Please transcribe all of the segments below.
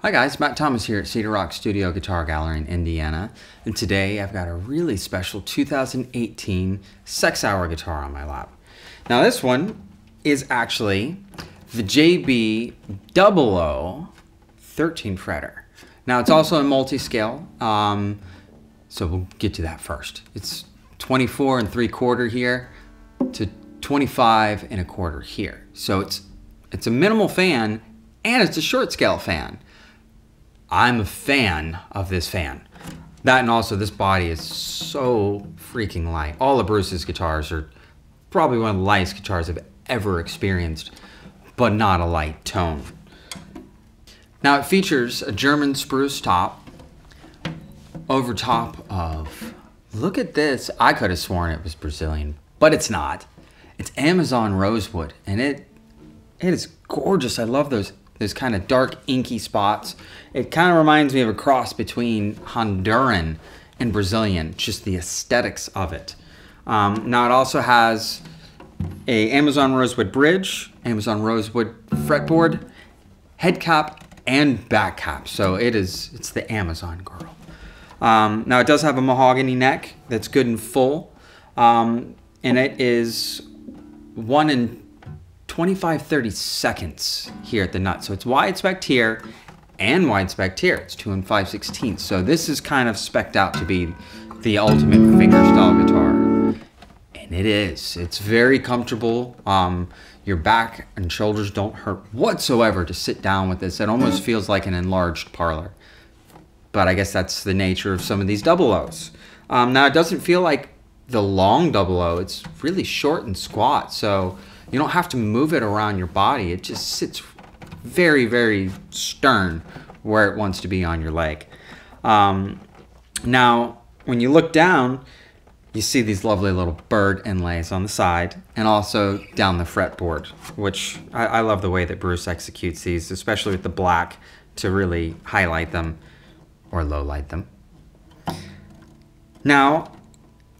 Hi guys, Matt Thomas here at Cedar Rock Studio Guitar Gallery in Indiana, and today I've got a really special 2018 Sexauer guitar on my lap. Now this one is actually the JB-LOO 13 fretter. Now it's also a multi-scale, so we'll get to that first. It's 24 3/4 here to 25 1/4 here. So it's a minimal fan and it's a short scale fan. I'm a fan of this fan. That and also this body is so freaking light. All of Bruce's guitars are probably one of the lightest guitars I've ever experienced, but not a light tone. Now it features a German spruce top over top of, look at this, I could have sworn it was Brazilian, but it's not. It's Amazon Rosewood, and it is gorgeous. I love those kind of dark inky spots. It kind of reminds me of a cross between Honduran and Brazilian, just the aesthetics of it. Now it also has a Amazon Rosewood bridge, Amazon Rosewood fretboard, head cap, and back cap. So it's the Amazon girl. Now it does have a mahogany neck that's good and full, and it is 1 in 25-30 seconds here at the nut. So it's wide spec'd here and wide spec'd here. It's 2 5/16. So this is kind of spec'd out to be the ultimate fingerstyle guitar. And it is. It's very comfortable. Your back and shoulders don't hurt whatsoever to sit down with this. It almost feels like an enlarged parlor. But I guess that's the nature of some of these double O's. Now it doesn't feel like the long double O. It's really short and squat. So you don't have to move it around your body. It just sits very, very stern where it wants to be on your leg. Now, when you look down, you see these lovely little bird inlays on the side and also down the fretboard, which I love the way that Bruce executes these, especially with the black to really highlight them or low light them. Now,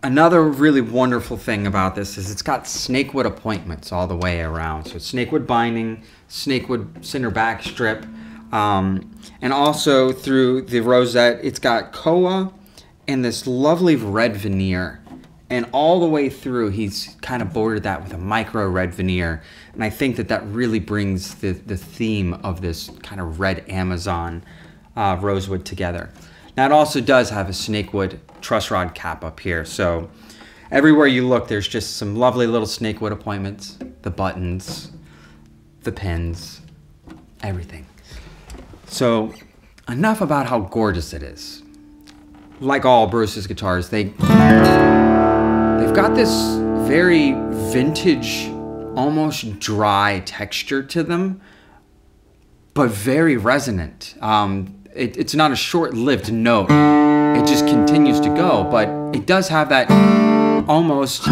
another really wonderful thing about this is it's got snakewood appointments all the way around. So it's snakewood binding, snakewood center back strip, and also through the rosette, it's got koa and this lovely red veneer. And all the way through, he's kind of bordered that with a micro red veneer. And I think that really brings the theme of this kind of red Amazon rosewood together. Now it also does have a snakewood truss rod cap up here. So everywhere you look, there's just some lovely little snakewood appointments, the buttons, the pins, everything. So enough about how gorgeous it is. Like all Bruce's guitars, they've got this very vintage, almost dry texture to them, but very resonant. It's not a short-lived note. It just continues to go, but it does have that almost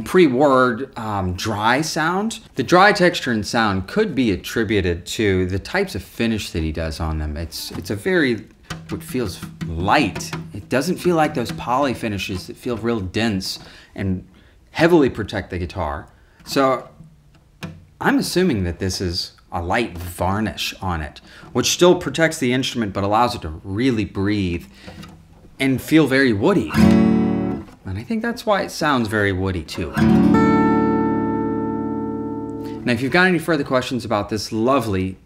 pre-word dry sound. The dry texture and sound could be attributed to the types of finish that he does on them. It's a very, what feels light. It doesn't feel like those poly finishes that feel real dense and heavily protect the guitar. So I'm assuming that this is a light varnish on it, which still protects the instrument but allows it to really breathe and feel very woody. And I think that's why it sounds very woody too. Now if you've got any further questions about this lovely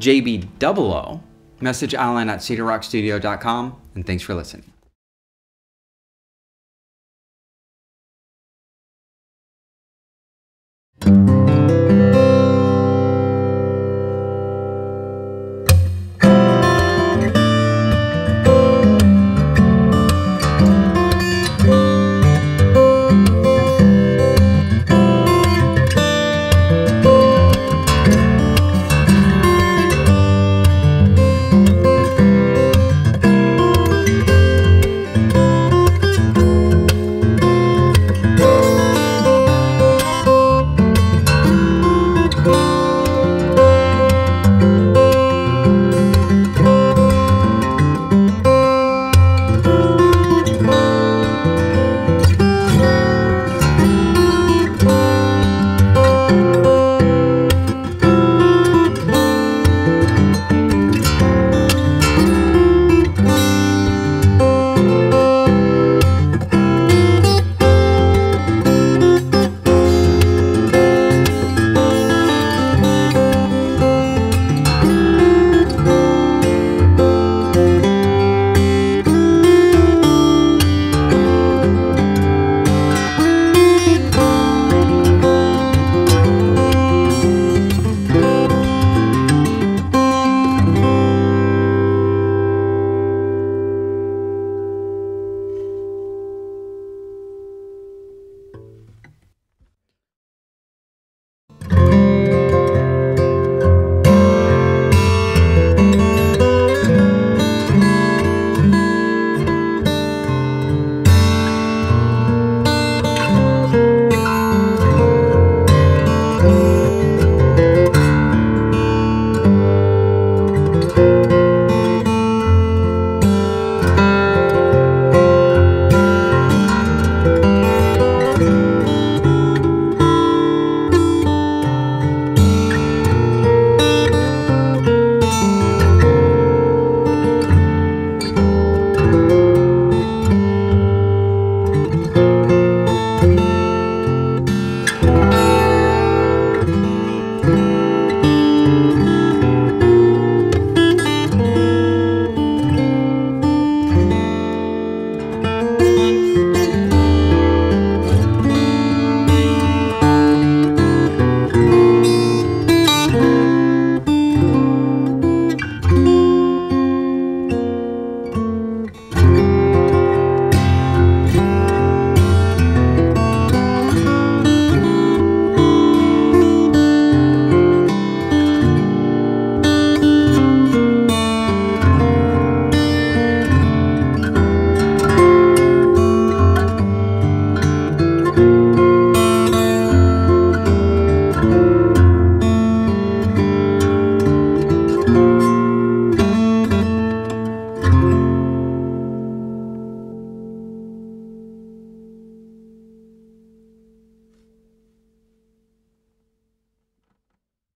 JB-LOO, message Alan at cedarrockstudio.com, and thanks for listening.